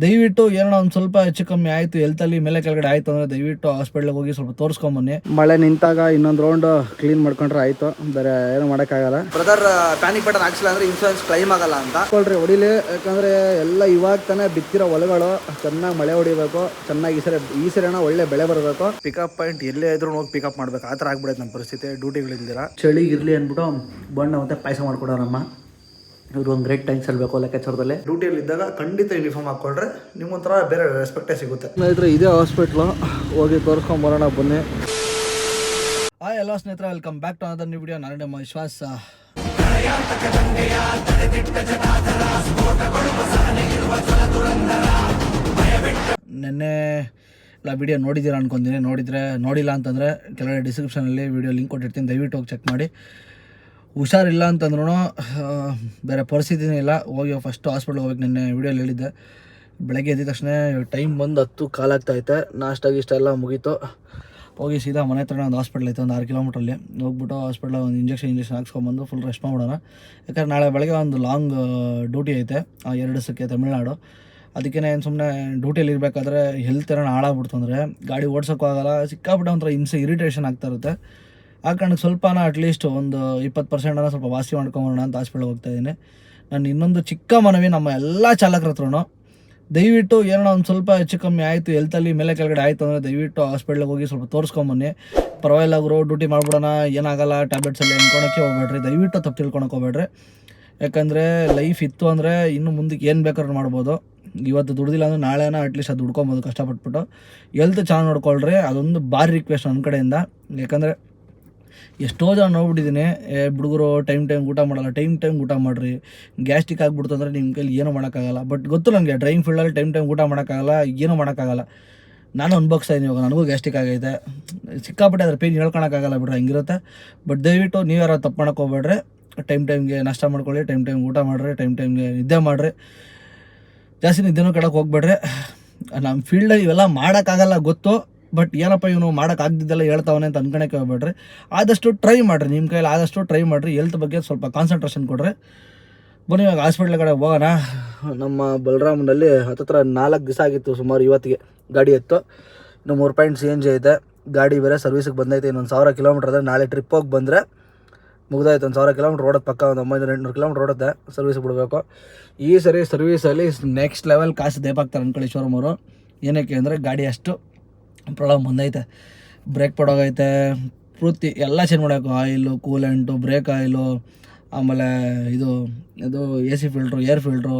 ದಯವಿಟ್ಟು ಏನೋ ಒಂದು ಸ್ವಲ್ಪ ಹೆಚ್ಚು ಕಮ್ಮಿ ಆಯಿತು, ಹೆಲ್ತಲ್ಲಿ ಮೇಲೆ ಕೆಳಗಡೆ ಆಯಿತು ಅಂದರೆ ದಯವಿಟ್ಟು ಹಾಸ್ಪಿಟ್ಲಿಗೆ ಹೋಗಿ ಸ್ವಲ್ಪ ತೋರಿಸ್ಕೊಂಬನ್ನಿ. ಮಳೆ ನಿಂತಾಗ ಇನ್ನೊಂದು ರೌಂಡ್ ಕ್ಲೀನ್ ಮಾಡ್ಕೊಂಡ್ರೆ ಆಯಿತು, ಬೇರೆ ಏನು ಮಾಡೋಕ್ಕಾಗಲ್ಲ. ಬ್ರದರ್ ಪ್ಯಾನಿಕ್ ಬಟನ್ ಹಾಕ್ಸಿಲ್ಲ ಅಂದರೆ ಇನ್ಶೂರೆನ್ಸ್ ಕ್ಲೈಮ್ ಆಗಲ್ಲ ಅಂತ ಕೊಡ್ರಿ ಹೊಡಿಲಿ. ಯಾಕಂದರೆ ಎಲ್ಲ ಇವಾಗ ತಾನೇ ಬಿತ್ತಿರೋ ಹೊಲಗಳು ಚೆನ್ನಾಗಿ ಮಳೆ ಹೊಡಿಬೇಕು, ಚೆನ್ನಾಗಿ ಈ ಸರಿನ ಒಳ್ಳೆ ಬೆಳೆ ಬರಬೇಕು. ಪಿಕಪ್ ಪಾಯಿಂಟ್ ಎಲ್ಲೇ ಇದ್ರೂ ಹೋಗಿ ಪಿಕಪ್ ಮಾಡ್ಬೇಕು, ಆ ಥರ ಆಗ್ಬಿಡೈತೆ ನಮ್ಮ ಪರಿಸ್ಥಿತಿ. ಡ್ಯೂಟಿಗಳಿಲ್ದಿರ ಚಳಿಗಿರಲಿ ಅಂದ್ಬಿಟ್ಟು ಬಣ್ಣ ಮತ್ತು ಪಾಯಸ ಮಾಡ್ಕೊಡೋರಮ್ಮ. ಇವರು ಒಂದು ಗ್ರೇಟ್ ಥ್ಯಾಂಕ್ಸ್ ಹೇಳಬೇಕು ಲೆಕ್ಕಾಚಾರದಲ್ಲಿ. ಡ್ಯೂಟಿಯಲ್ಲಿ ಇದ್ದಾಗ ಖಂಡಿತ ಯೂನಿಫಾರ್ಮ್ ಹಾಕ್ಕೊಂಡ್ರೆ ನಿಮ್ಗೊಂಥರ ಬೇರೆ ರೆಸ್ಪೆಕ್ಟೇ ಸಿಗುತ್ತೆ. ಸ್ನೇಹಿತರೆ ಇದೇ ಹಾಸ್ಪಿಟ್ಲು, ಹೋಗಿ ತೋರಿಸ್ಕೊಂಬರೋಣ ಬನ್ನಿ. ಹಾಯ್ ಎಲ್ಲ ಸ್ನೇಹಿತರೆ, welcome back to another new video. ನಾನು ನಿಮ್ಮ ವಿಶ್ವಾಸ. ನೆನ್ನೆ ಎಲ್ಲ ವಿಡಿಯೋ ನೋಡಿದ್ದೀರಾ ಅನ್ಕೊಂತೀನಿ. ನೋಡಿಲ್ಲ ಅಂತಂದರೆ ಕೆಳಗಡೆ ಡಿಸ್ಕ್ರಿಪ್ಷನಲ್ಲಿ ವಿಡಿಯೋ ಲಿಂಕ್ ಕೊಟ್ಟಿರ್ತೀನಿ, ದಯವಿಟ್ಟು ಹೋಗಿ ಚೆಕ್ ಮಾಡಿ. ಹುಷಾರಿಲ್ಲ ಅಂತಂದ್ರೂ ಬೇರೆ ಪರಿಸ್ಥಿತಿನೇ ಇಲ್ಲ, ಹೋಗಿ ಫಸ್ಟು ಹಾಸ್ಪಿಟ್ಲಿಗೆ ಹೋಗ್ಬೇಕು. ನಿನ್ನೆ ವೀಡಿಯೋಲಿ ಹೇಳಿದ್ದೆ. ಬೆಳಗ್ಗೆ ಎದ್ದ ತಕ್ಷಣ ಟೈಮ್ ಬಂದು 10 ಕಾಲಾಗ್ತಾಯಿತ್ತೆ. ನಾಷ್ಟ ಎಲ್ಲ ಮುಗೀತು. ಹೋಗಿ ಸೀದಾ ಮನೆ ಹತ್ರ ಒಂದು ಹಾಸ್ಪಿಟ್ಲ್ ಐತೆ, ಒಂದು 6 ಕಿಲೋಮೀಟ್ರಲ್ಲಿ. ಹೋಗ್ಬಿಟ್ಟು ಹಾಸ್ಪಿಟ್ಲ ಒಂದು ಇಂಜೆಕ್ಷನ್ ಹಾಕ್ಸ್ಕೊಂಬಂದು ಫುಲ್ ರೆಸ್ಟ್ ಮಾಡ್ಬಿಡೋಣ. ಯಾಕಂದ್ರೆ ನಾಳೆ ಬೆಳಗ್ಗೆ ಒಂದು ಲಾಂಗ್ ಡ್ಯೂಟಿ ಐತೆ 2 ದಿವಸಕ್ಕೆ ತಮಿಳ್ನಾಡು. ಅದಕ್ಕೇ ಏನು ಸುಮ್ಮನೆ ಡ್ಯೂಟಿಯಲ್ಲಿ ಇರಬೇಕಾದ್ರೆ ಹೆಲ್ತ್ ಏನೋ ಹಾಳಾಗ್ಬಿಡ್ತು ಅಂದರೆ ಗಾಡಿ ಓಡ್ಸೋಕ್ಕೂ ಆಗೋಲ್ಲ. ಸಿಕ್ಕಾಬಿಟ್ಟು ಒಂಥರ ಹಿಂಸೆ, ಇರಿಟೇಷನ್ ಆಗ್ತಾ ಇರುತ್ತೆ. ಆ ಕಾರಣಕ್ಕೆ ಸ್ವಲ್ಪನ ಅಟ್ಲೀಸ್ಟ್ ಒಂದು 20% ಸ್ವಲ್ಪ ವಾಸಿ ಮಾಡ್ಕೊಂಬರೋಣ ಅಂತ ಹಾಸ್ಪಿಟ್ಲಿಗೆ ಹೋಗ್ತಾಯಿದ್ದೀನಿ. ನಾನು ಇನ್ನೊಂದು ಚಿಕ್ಕ ಮನವಿ ನಮ್ಮ ಎಲ್ಲ ಚಾಲಕರ ಹತ್ರನೂ, ದಯವಿಟ್ಟು ಏನೋ ಒಂದು ಸ್ವಲ್ಪ ಹೆಚ್ಚು ಕಮ್ಮಿ ಆಯಿತು, ಹೆಲ್ತಲ್ಲಿ ಮೇಲೆ ಕೆಳಗಡೆ ಆಯಿತು ಅಂದರೆ ದಯವಿಟ್ಟು ಹಾಸ್ಪಿಟ್ಲಿಗೆ ಹೋಗಿ ಸ್ವಲ್ಪ ತೋರಿಸ್ಕೊಂಬನ್ನಿ. ಪರವಾಗಿಲ್ಲ ಗುರು, ಡ್ಯೂಟಿ ಮಾಡ್ಬಿಡೋಣ, ಏನಾಗಲ್ಲ, ಟ್ಯಾಬ್ಲೆಟ್ಸಲ್ಲಿ ಅನ್ಕೊಳಕ್ಕೆ ಹೋಗ್ಬೇಡ್ರಿ, ದಯವಿಟ್ಟು ತಪ್ಪು ತಿಳ್ಕೊಳಕ್ಕೆ ಹೋಗ್ಬೇಡ್ರಿ. ಯಾಕಂದರೆ ಲೈಫ್ ಇತ್ತು ಅಂದರೆ ಇನ್ನು ಮುಂದಕ್ಕೆ ಏನು ಬೇಕಾದ್ರೂ ಮಾಡ್ಬೋದು. ಇವತ್ತು ದುಡ್ದಿಲ್ಲ ಅಂದರೆ ನಾಳೆನ ಅಟ್ಲೀಸ್ಟ್ ಅದು ದುಡ್ಕೊಬೋದು ಕಷ್ಟಪಟ್ಬಿಟ್ಟು. ಹೆಲ್ತ್ ಚೆನ್ನಾಗಿ ನೋಡ್ಕೊಳ್ರಿ, ಅದೊಂದು ಭಾರಿ ರಿಕ್ವೆಸ್ಟ್ ನನ್ನ ಕಡೆಯಿಂದ. ಯಾಕಂದರೆ ಎಷ್ಟೋ ಜನ ನೋಡ್ಬಿಟ್ಟಿದ್ದೀನಿ, ಹುಡುಗರು ಟೈಮ್ ಊಟ ಮಾಡಲ್ಲ. ಟೈಮ್ ಊಟ ಮಾಡಿರಿ. ಗ್ಯಾಸ್ಟ್ರಿಕ್ ಆಗಿಬಿಡ್ತು ಅಂದರೆ ನಿಮ್ಮ ಕೈಲಿ ಏನೂ ಮಾಡೋಕ್ಕಾಗಲ್ಲ. ಬಟ್ ಗೊತ್ತು ನನಗೆ ಡ್ರೈವಿಂಗ್ ಫೀಲ್ಡಲ್ಲಿ ಟೈಮ್ ಊಟ ಮಾಡೋಕ್ಕಾಗಲ್ಲ, ಏನೂ ಮಾಡೋಕ್ಕಾಗಲ್ಲ. ನಾನು ಅನ್ಭವಿಸ್ತಾ ಇದ್ದೀನಿ. ಇವಾಗ ನನಗೂ ಗ್ಯಾಸ್ಟ್ರಿಕ್ ಆಗೈತೆ, ಸಿಕ್ಕಾಪಟ್ಟೆ ಅದ್ರ ಪೇನ್ ಹೇಳ್ಕೊಳಕ್ಕಾಗಲ್ಲ ಬಿಡ್ರಿ, ಹಂಗಿರುತ್ತೆ. ಬಟ್ ದಯವಿಟ್ಟು ನೀವು ಯಾರು ತಪ್ಪು ಮಾಡೋಕ್ಕೆ ಹೋಗ್ಬೇಡ್ರಿ. ಟೈಮ್ಗೆ ನಾಷ್ಟ ಮಾಡ್ಕೊಳ್ಳಿ, ಟೈಮ್ ಊಟ ಮಾಡಿರಿ, ಟೈಮ್ಗೆ ನಿದ್ದೆ ಮಾಡಿರಿ. ಜಾಸ್ತಿ ನಿದ್ದೆನೂ ಕೆಳಕ್ಕೆ ಹೋಗ್ಬೇಡ್ರಿ. ನಮ್ಮ ಫೀಲ್ಡಲ್ಲಿ ಇವೆಲ್ಲ ಮಾಡೋಕ್ಕಾಗಲ್ಲ ಗೊತ್ತು, ಬಟ್ ಏನಪ್ಪ ಇವನು ಮಾಡೋಕ್ಕಾಗ್ದಿದ್ದೆಲ್ಲ ಹೇಳ್ತಾವನೆ ಅಂತ ಅನ್ಕೊಳಕ್ಕೆ ಹೋಗ್ಬೇಡ್ರಿ. ಆದಷ್ಟು ಟ್ರೈ ಮಾಡಿರಿ, ನಿಮ್ಮ ಕೈಯಲ್ಲಿ ಆದಷ್ಟು ಟ್ರೈ ಮಾಡಿರಿ. ಹೆಲ್ತ್ ಬಗ್ಗೆ ಸ್ವಲ್ಪ ಕಾನ್ಸಂಟ್ರೇಷನ್ ಕೊಡ್ರಿ. ಬನ್ನಿ ಇವಾಗ ಹಾಸ್ಪಿಟ್ಲ್ ಕಡೆ ಹೋಗೋಣ. ನಮ್ಮ ಬಲರಾಮನಲ್ಲಿ ಹತ್ತತ್ರ 4 ದಿವಸ ಆಗಿತ್ತು ಸುಮಾರು ಇವತ್ತಿಗೆ ಗಾಡಿ ಎತ್ತು. ಇನ್ನು 3 ಪಾಯಿಂಟ್ CNG ಐತೆ. ಗಾಡಿ ಬೇರೆ ಸರ್ವಿಸಿಗೆ ಬಂದೈತೆ. ಇನ್ನೊಂದು 1000 ಕಿಲೋಮೀಟ್ರ್ ಅದೇ. ನಾಳೆ ಟ್ರಿಪ್ ಹೋಗಿ ಬಂದರೆ ಮುಗ್ದಾಯ್ತು. ಒಂದು 1000 ಕಿಲೋಮೀಟ್ರ್ ಓಡೋದು ಪಕ್ಕ, ಒಂದು 900-800 ಕಿಲೋಮೀಟ್ರ್ ಓಡುತ್ತೆ. ಸರ್ವಿಸ್ ಬಿಡಬೇಕು. ಈ ಸರಿ ಸರ್ವೀಸಲ್ಲಿ ನೆಕ್ಸ್ಟ್ ಲೆವೆಲ್ ಕಾಸು ದೇಪಾಕ್ತಾರೆ ಅಂದ್ಕೊಳ್ಳಿ ಶೋರೂಮ್ ಅವರು. ಏನಕ್ಕೆ ಅಂದರೆ ಗಾಡಿ ಅಷ್ಟು ಪ್ರಾಬ್ಲಮ್ ಬಂದೈತೆ. ಬ್ರೇಕ್ ಪಡೋಗೈತೆ, ಪೂರ್ತಿ ಎಲ್ಲ ಚೇಂಜ್ ಮಾಡಬೇಕು. ಆಯಿಲು, ಕೂಲೆಂಟು, ಬ್ರೇಕ್ ಆಯಿಲು, ಆಮೇಲೆ ಇದು AC ಫಿಲ್ಟ್ರು, ಏರ್ ಫಿಲ್ಟ್ರು,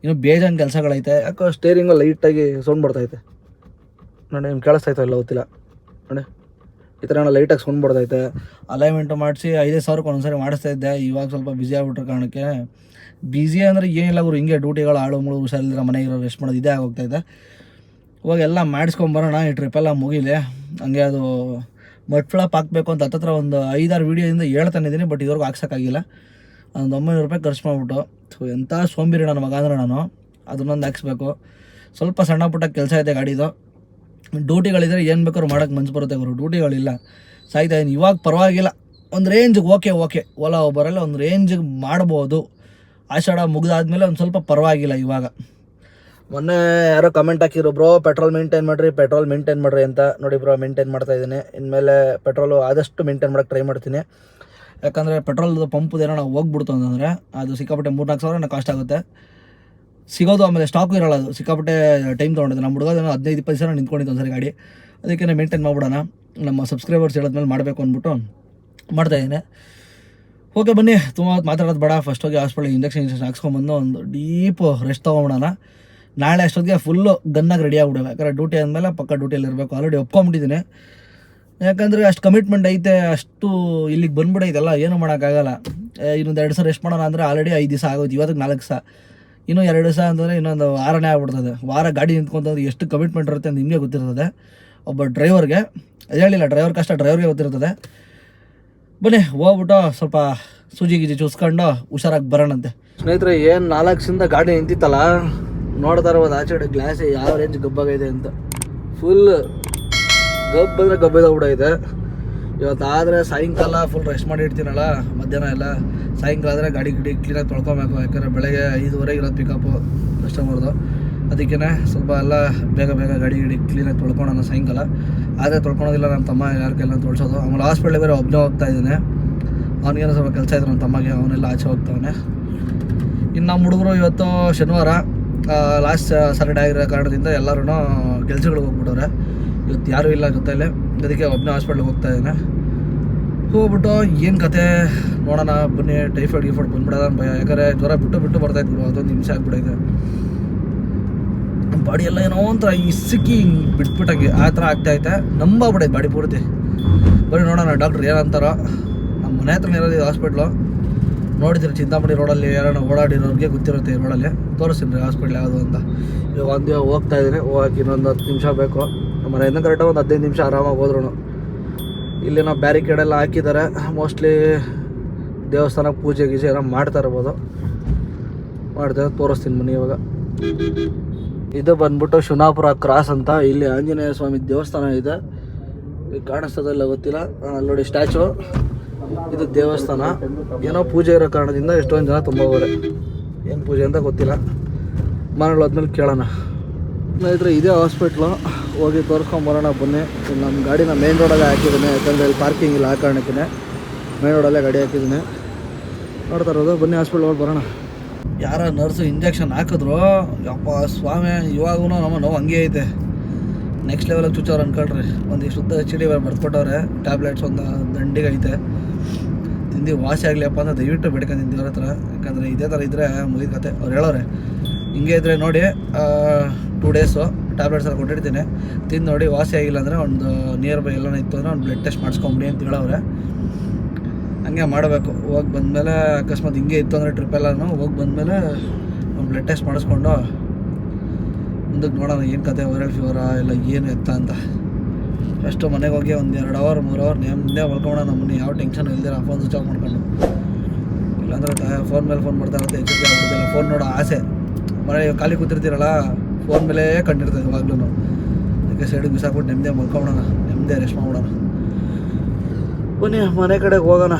ಇನ್ನೂ ಬೇಜಾನ್ ಕೆಲಸಗಳೈತೆ. ಯಾಕೋ ಸ್ಟೇರಿಂಗು ಲೈಟಾಗಿ ಸೌಂಡ್ ಬರ್ತೈತೆ ನೋಡಿ. ನಿಮ್ಗೆ ಕೇಳಿಸ್ತೈತೆ ಇಲ್ಲ ಗೊತ್ತಿಲ್ಲ ನೋಡಿ, ಈ ಥರ ಲೈಟಾಗಿ ಸೌಂಡ್ ಬರ್ತೈತೆ. ಅಲೈನ್ಮೆಂಟು ಮಾಡಿಸಿ 5,000 ಒಂದೊಂದ್ಸರಿ ಮಾಡಿಸ್ತಾ ಇದ್ದೆ. ಇವಾಗ ಸ್ವಲ್ಪ ಬ್ಯುಸಿ ಆಗ್ಬಿಟ್ರೆ ಕಾರಣಕ್ಕೆ. ಬ್ಯುಸಿ ಅಂದರೆ ಏನಿಲ್ಲ ಗುರು, ಹಿಂಗೆ ಡ್ಯೂಟಿಗಳು ಆಳು ಮುಳು ಹುಷಾರಿಲ್ಲದ್ರೆ ಮನೆಗಿರೋ ರೆಸ್ಟ್ ಮಾಡೋದು ಇದೇ ಆಗೋಗ್ತಾಯಿದೆ. ಇವಾಗ ಎಲ್ಲ ಮಾಡಿಸ್ಕೊಂಬರೋಣ, ಈ ಟ್ರಿಪ್ಪೆಲ್ಲ ಮುಗಿಲಿ. ಹಂಗೆ ಅದು ಮಡ್ ಫ್ಲಾಪ್ ಹಾಕಬೇಕು ಅಂತ ಹತ್ತತ್ರ ಒಂದು 5-6 ವೀಡಿಯೋದಿಂದ ಹೇಳ್ತಾನೆ ಇದ್ದೀನಿ, ಬಟ್ ಇದ್ರಿಗೂ ಹಾಕ್ಸೋಕ್ಕಾಗಿಲ್ಲ. ಒಂದು 900 ರೂಪಾಯಿ ಖರ್ಚು ಮಾಡಿಬಿಟ್ಟು. ಎಂಥ ಸೋಂಬೇರಿ ನನ್ನ ಮಗ ಅಂದರೆ ನಾನು. ಅದನ್ನೊಂದು ಹಾಕ್ಸ್ಬೇಕು. ಸ್ವಲ್ಪ ಸಣ್ಣ ಪುಟ್ಟ ಕೆಲಸ ಇದೆ ಗಾಡಿದು. ಡ್ಯೂಟಿಗಳಿದ್ರೆ ಏನು ಬೇಕಾದ್ರೂ ಮಾಡೋಕ್ಕೆ ಮನ್ಸು ಬರುತ್ತೆ ಗುರು. ಡ್ಯೂಟಿಗಳಿಲ್ಲ, ಸಾಯ್ತಾ ಇದ್ದೀನಿ. ಇವಾಗ ಪರವಾಗಿಲ್ಲ, ಒಂದು ರೇಂಜಿಗೆ ಓಕೆ ಓಲಾ ಒಬ್ಬರೆಲ್ಲ ಒಂದು ರೇಂಜಿಗೆ ಮಾಡ್ಬೋದು. ಆಷಾಢ ಮುಗಿದಾದ್ಮೇಲೆ ಒಂದು ಸ್ವಲ್ಪ ಪರವಾಗಿಲ್ಲ. ಇವಾಗ ಮೊನ್ನೆ ಯಾರೋ ಕಮೆಂಟ್ ಹಾಕಿದ್ರು, ಬ್ರೋ ಪೆಟ್ರೋಲ್ ಮೇಂಟೈನ್ ಮಾಡಿರಿ ಅಂತ. ನೋಡಿ ಬ್ರೋ, ಮೇಂಟೈನ್ ಮಾಡ್ತಾಯಿದ್ದೀನಿ. ಇನ್ಮೇಲೆ ಪೆಟ್ರೋಲು ಆದಷ್ಟು ಮೇಂಟೈನ್ ಮಾಡೋಕ್ಕೆ ಟ್ರೈ ಮಾಡ್ತೀನಿ. ಯಾಕಂದರೆ ಪೆಟ್ರೋಲ್ದು ಪಂಪುದು ಏನೋ ನಾವು ಹೋಗ್ಬಿಡ್ತು ಅಂತಂದರೆ ಅದು ಸಿಕ್ಕಾಪಟ್ಟೆ 3-4 ಸಾವಿರ ಕಾಸ್ಟ್ ಆಗುತ್ತೆ ಸಿಗೋದು. ಆಮೇಲೆ ಸ್ಟಾಕು ಇರೋಲ್ಲ, ಅದು ಸಿಕ್ಕಾಪಟ್ಟೆ ಟೈಮ್ ತೊಗೊಂಡಿದೆ. ನಮ್ಮ ಹುಡುಗದೇನೋ 15-20 ಸಾವಿರ ನಿಂತ್ಕೊಂಡಿತ್ತು ಒಂದ್ಸರಿ ಗಾಡಿ. ಅದಕ್ಕೆ ಮೇಂಟೈನ್ ಮಾಡ್ಬಿಡೋಣ. ನಮ್ಮ ಸಬ್ಸ್ಕ್ರೈಬರ್ಸ್ ಹೇಳಿದ್ಮೇಲೆ ಮಾಡಬೇಕು ಅಂದ್ಬಿಟ್ಟು ಮಾಡ್ತಾಯಿದ್ದೀನಿ. ಓಕೆ ಬನ್ನಿ, ತುಂಬ ಮಾತಾಡೋದು ಬೇಡ. ಫಸ್ಟ್ ಹೋಗಿ ಹಾಸ್ಪಿಟ್ಲಿಗೆ ಇಂಜೆಕ್ಷನ್ ಹಾಕ್ಸ್ಕೊಂಬಂದು ಒಂದು ಡೀಪ್ ರೆಸ್ಟ್ ತೊಗೊಂಬಿಡೋಣ. ನಾಳೆ ಅಷ್ಟೊತ್ತಿಗೆ ಫುಲ್ಲು ಗನ್ನಾಗಿ ರೆಡಿ ಆಗ್ಬಿಡಬೇಕು. ಯಾಕಂದರೆ ಡ್ಯೂಟಿ ಆದಮೇಲೆ ಪಕ್ಕ ಡ್ಯೂಟಿಯಲ್ಲಿ ಇರಬೇಕು. ಆಲ್ರೆಡಿ ಒಪ್ಕೊಂಬಿಟ್ಟಿದ್ದೀನಿ. ಯಾಕಂದರೆ ಅಷ್ಟು ಕಮಿಟ್ಮೆಂಟ್ ಐತೆ, ಅಷ್ಟು ಇಲ್ಲಿಗೆ ಬಂದ್ಬಿಡೈತಲ್ಲ, ಏನೂ ಮಾಡೋಕ್ಕಾಗಲ್ಲ. ಇನ್ನೊಂದು 2 ದಿವಸ ರೆಸ್ಟ್ ಮಾಡೋಣ ಅಂದರೆ ಆಲ್ರೆಡಿ 5 ದಿವಸ ಆಗೋದು. ಇವತ್ತಿಗೆ 4 ದಿವಸ, ಇನ್ನೂ 2 ದಿವಸ ಅಂತಂದರೆ ಇನ್ನೊಂದು ವಾರನೇ ಆಗ್ಬಿಡ್ತದೆ. ವಾರ ಗಾಡಿ ನಿಂತ್ಕೊಂತಂದ್ರೆ ಎಷ್ಟು ಕಮಿಟ್ಮೆಂಟ್ ಇರುತ್ತೆ ಅಂತ ನಿಮಗೆ ಗೊತ್ತಿರ್ತದೆ. ಒಬ್ಬ ಡ್ರೈವರ್ಗೆ ಅದು ಹೇಳಿಲ್ಲ, ಡ್ರೈವರ್ ಕಷ್ಟ ಡ್ರೈವರ್ಗೆ ಗೊತ್ತಿರ್ತದೆ. ಬನ್ನಿ ಹೋಗ್ಬಿಟ್ಟು ಸ್ವಲ್ಪ ಸೂಜಿ ಗೀಜಿ ಚೂಸ್ಕೊಂಡು ಹುಷಾರಾಗಿ ಬರೋಣಂತೆ. ಸ್ನೇಹಿತರೆ, ಏನು 4 ದಿವಸದಿಂದ ಗಾಡಿ ನಿಂತಿತ್ತಲ್ಲ, ನೋಡ್ತಾ ಇರ್ಬೋದು ಆಚೆ ಕಡೆ ಗ್ಲಾಸ್ ಯಾವ ರೇಂಜ್ ಗಬ್ಬಾಗೈತೆ ಅಂತ. ಫುಲ್ ಗಬ್ಬಂದರೆ ಗಬ್ಬಿದೋಗ್ಬಿಡೈತೆ. ಇವತ್ತಾದರೆ ಸಾಯಂಕಾಲ ಫುಲ್ ರೆಸ್ಟ್ ಮಾಡಿ ಇಡ್ತೀನಲ್ಲ, ಮಧ್ಯಾಹ್ನ ಎಲ್ಲ. ಸಾಯಂಕಾಲ ಆದರೆ ಗಾಡಿ ಕ್ಲೀನಾಗಿ ತೊಳ್ಕೊಬೇಕು. ಯಾಕಂದರೆ ಬೆಳಗ್ಗೆ 5:30 ಇರೋದು ಪಿಕಪ್ಪು ಕಸ್ಟಮರ್ದು. ಅದಕ್ಕೇ ಸ್ವಲ್ಪ ಎಲ್ಲ ಬೇಗ ಗಾಡಿ ಕ್ಲೀನಾಗಿ ತೊಳ್ಕೊಳ್ಳೋಣ ಸಾಯಂಕಾಲ. ಆದರೆ ತೊಳ್ಕೊಳೋದಿಲ್ಲ, ನಮ್ಮ ತಮ್ಮ ಯಾರಿಗೆಲ್ಲ ತೊಳ್ಸೋದು. ಆಮೇಲೆ ಹಾಸ್ಪಿಟ್ಲಿಗೆ ಬೇರೆ ಒಬ್ಬನೇ ಹೋಗ್ತಾ ಇದ್ದಾನೆ. ಅವನಿಗೇನೋ ಸ್ವಲ್ಪ ಕೆಲಸ ಇದ್ರು ನಮ್ಮ ತಮ್ಮಗೆ, ಅವನೆಲ್ಲ ಆಚೆ ಹೋಗ್ತಾವನೆ. ಇನ್ನು ನಮ್ಮ ಹುಡುಗರು ಇವತ್ತು ಶನಿವಾರ ಲಾಸ್ಟ್ ಸಾಟರ್ಡೆ ಆಗಿರೋ ಕಾರಣದಿಂದ ಎಲ್ಲರೂ ಕೆಲಸಗಳಿಗೆ ಹೋಗ್ಬಿಟ್ಟವ್ರೆ. ಇವತ್ತು ಯಾರೂ ಇಲ್ಲ ಜೊತೆಯಲ್ಲೇ, ಅದಕ್ಕೆ ಒಬ್ಬನೇ ಹಾಸ್ಪಿಟ್ಲಿಗೆ ಹೋಗ್ತಾ ಇದ್ದಾನೆ. ಹೋಗ್ಬಿಟ್ಟು ಏನು ಕತೆ ನೋಡೋಣ ಬನ್ನಿ. ಟೈಫಾಯ್ಡ್ ಬಂದ್ಬಿಡೋದ ಭಯ, ಯಾಕಂದರೆ ಜ್ವರ ಬಿಟ್ಟು ಬರ್ತಾಯಿದ್ರು. ಅದೊಂದು ಹಿಂಸೆ ಆಗ್ಬಿಟ್ಟೈತೆ. ಬಾಡಿ ಎಲ್ಲ ಏನೋ ಒಂಥರ ಇಸುಕಿ ಬಿಟ್ಬಿಟ್ಟಂಗೆ ಆ ಥರ ಆಗ್ತಾಯಿದೆ. ನಂಬಾಗ್ಬಿಟ್ಟೈತೆ ಬಾಡಿ ಪೂರ್ತಿ. ಬರೀ ನೋಡೋಣ ಡಾಕ್ಟ್ರ್ ಏನಂತಾರೋ. ನಮ್ಮ ಮನೆ ಹತ್ರನೇ ಇರೋದು ಹಾಸ್ಪಿಟ್ಲು. ನೋಡಿದ್ರೆ ಚಿಂತಾಮಣಿ ರೋಡಲ್ಲಿ ಯಾರನ್ನ ಓಡಾಡಿರೋರಿಗೆ ಗೊತ್ತಿರುತ್ತೆ. ಈ ರೋಡಲ್ಲಿ ತೋರಿಸ್ತೀನಿ ರೀ ಹಾಸ್ಪಿಟ್ಲ್ ಯಾವುದು ಅಂತ. ಇವಾಗ ಒಂದು ಹೋಗ್ತಾ ಇದ್ದೀನಿ. ಹೋಗಕ್ಕೆ ಇನ್ನೊಂದು 10 ನಿಮಿಷ ಬೇಕು. ನಮ್ಮ ಮನೆಯಿಂದ ಕರೆಕ್ಟಾಗಿ ಒಂದು 15 ನಿಮಿಷ ಆರಾಮಾಗಿ ಹೋದ್ರು. ಇಲ್ಲಿ ನಾವು ಬ್ಯಾರಿಕೇಡೆಲ್ಲ ಹಾಕಿದ್ದಾರೆ. ಮೋಸ್ಟ್ಲಿ ದೇವಸ್ಥಾನ ಪೂಜೆ ಗೀಜೆ ಏನೋ ಮಾಡ್ತಾ ಇರ್ಬೋದು. ಮಾಡ್ತಾರೆ, ತೋರಿಸ್ತೀನಿ ಬನ್ನಿ. ಇವಾಗ ಇದು ಬಂದ್ಬಿಟ್ಟು ಶಿವನಾಪುರ ಕ್ರಾಸ್ ಅಂತ. ಇಲ್ಲಿ ಆಂಜನೇಯ ಸ್ವಾಮಿ ದೇವಸ್ಥಾನ ಇದೆ. ಈಗ ಕಾಣಿಸ್ತದಲ್ಲ ಗೊತ್ತಿಲ್ಲ, ಅಲ್ಲಿ ನೋಡಿ ಸ್ಟ್ಯಾಚು. ಇದು ದೇವಸ್ಥಾನ. ಏನೋ ಪೂಜೆ ಇರೋ ಕಾರಣದಿಂದ ಎಷ್ಟೊಂದು ಜನ ತುಂಬ ಹೋದರೆ. ಏನು ಪೂಜೆ ಅಂತ ಗೊತ್ತಿಲ್ಲ. ಮನೆಗಳು ಹೋದ್ಮೇಲೆ ಕೇಳೋಣ. ಸ್ನೇಹಿತರೆ ಇದೇ ಹಾಸ್ಪಿಟ್ಲು. ಹೋಗಿ ತೋರಿಸ್ಕೊಂಬರೋಣ ಬನ್ನಿ. ನಮ್ಮ ಗಾಡಿನ ಮೇನ್ ರೋಡಲ್ಲೇ ಹಾಕಿದ್ದೀನಿ, ಯಾಕಂದರೆ ಇಲ್ಲಿ ಪಾರ್ಕಿಂಗ್ ಇಲ್ಲ. ಆ ಕಾರಣಕ್ಕೆ ಮೇನ್ ರೋಡಲ್ಲೇ ಗಾಡಿ ಹಾಕಿದ್ದೀನಿ. ನೋಡ್ತಾ ಇರೋದು ಬನ್ನಿ, ಹಾಸ್ಪಿಟ್ಲ್ ಹೋಗಿ ಬರೋಣ. ಯಾರೋ ನರ್ಸು ಇಂಜೆಕ್ಷನ್ ಹಾಕಿದ್ರು, ಯಪ್ಪ ಸ್ವಾಮಿ. ಇವಾಗೂ ನಮ್ಮ ನೋವು ಹಂಗೆ ಐತೆ. ನೆಕ್ಸ್ಟ್ ಲೆವೆಲಿಗೆ ಚುಚ್ಚವ್ರು ಅನ್ಕೊಳ್ರಿ. ಒಂದಿಷ್ಟು ಉದ್ದ ಚಿಡಿ ಬರ್ಕೊಟ್ಟವ್ರೆ. ಟ್ಯಾಬ್ಲೆಟ್ಸ್ ಒಂದು ದಂಡಿಗೆ ಐತೆ. ತಿಂದು ವಾಸಿ ಆಗಲಿಯಪ್ಪ ಅಂತ ದಯವಿಟ್ಟು ಬೇಡ್ಕೊಂಡಿದ್ದೀನಿ ದೇವ್ರ ಹತ್ರ. ಯಾಕಂದರೆ ಇದೇ ಥರ ಇದ್ದರೆ ಮುಗಿದ ಕತೆ. ಅವ್ರು ಹೇಳೋರೆ ಹಿಂಗೆ ಇದ್ದರೆ ನೋಡಿ 2 ಡೇಸು ಟ್ಯಾಬ್ಲೆಟ್ಸ್ ಎಲ್ಲ ಕೊಟ್ಟಿರ್ತೀನಿ, ತಿಂದು ನೋಡಿ ವಾಸಿ ಆಗಿಲ್ಲ ಅಂದರೆ ಒಂದು ನಿಯರ್ ಬೈ ಎಲ್ಲನೂ ಇತ್ತು ಅಂದರೆ ಒಂದು ಬ್ಲಡ್ ಟೆಸ್ಟ್ ಮಾಡಿಸ್ಕೊಂಬಿಡಿ ಅಂತ ಹೇಳೋರೆ. ಹಂಗೆ ಮಾಡಬೇಕು. ಹೋಗಿ ಬಂದಮೇಲೆ ಅಕಸ್ಮಾತ್ ಹಿಂಗೆ ಇತ್ತು ಅಂದರೆ ಟ್ರಿಪ್ಪೆಲ್ಲನೂ ಹೋಗಿ ಬಂದಮೇಲೆ ಒಂದು ಬ್ಲಡ್ ಟೆಸ್ಟ್ ಮಾಡಿಸ್ಕೊಂಡು ಮುಂದಕ್ಕೆ ನೋಡೋಣ ಏನು ಕತೆ, ವೈರಲ್ ಫೀವರಾ ಇಲ್ಲ ಏನು ಎತ್ತ ಅಂತ. ಫಸ್ಟು ಮನೆಗೆ ಹೋಗಿ ಒಂದು 2 ಅವರ್ 3 ಅವರ್ ಮುಂದೆ ಮಲ್ಕೊಳ್ಳೋಣ. ನಮ್ಮನ್ನು ಯಾವ ಟೆನ್ಷನ್ ಇಲ್ದಿರ ಫೋನ್ ಸ್ವಿಚ್ ಆಫ್ ಮಾಡ್ಕೊಂಡು. ಇಲ್ಲಾಂದರೆ ಫೋನ್ ಮೇಲೆ ಫೋನ್ ಮಾಡ್ತಾ ಇರುತ್ತೆ. ಹೆಚ್ಚಿಗೆ ಆಗ್ಬಿಡ್ತಿಲ್ಲ. ಫೋನ್ ನೋಡೋ ಆಸೆ. ಮನೆ ಖಾಲಿ ಕೂತಿರ್ತೀರಲ್ಲ, ಫೋನ್ ಮೇಲೆ ಕಂಡಿರ್ತದೆ ಇವಾಗ್ಲೂ. ಅದಕ್ಕೆ ಸೈಡಿಗೆ ಬಿಸಾಕ್ಬಿಟ್ಟು ನೆಮ್ಮದಿ ಮಲ್ಕೊಂಬಿಡೋಣ, ನೆಮ್ಮದಿ ರೆಸ್ಟ್ ಮಾಡ್ಬಿಡೋಣ. ಬನ್ನಿ ಮನೆ ಕಡೆಗೆ ಹೋಗೋಣ.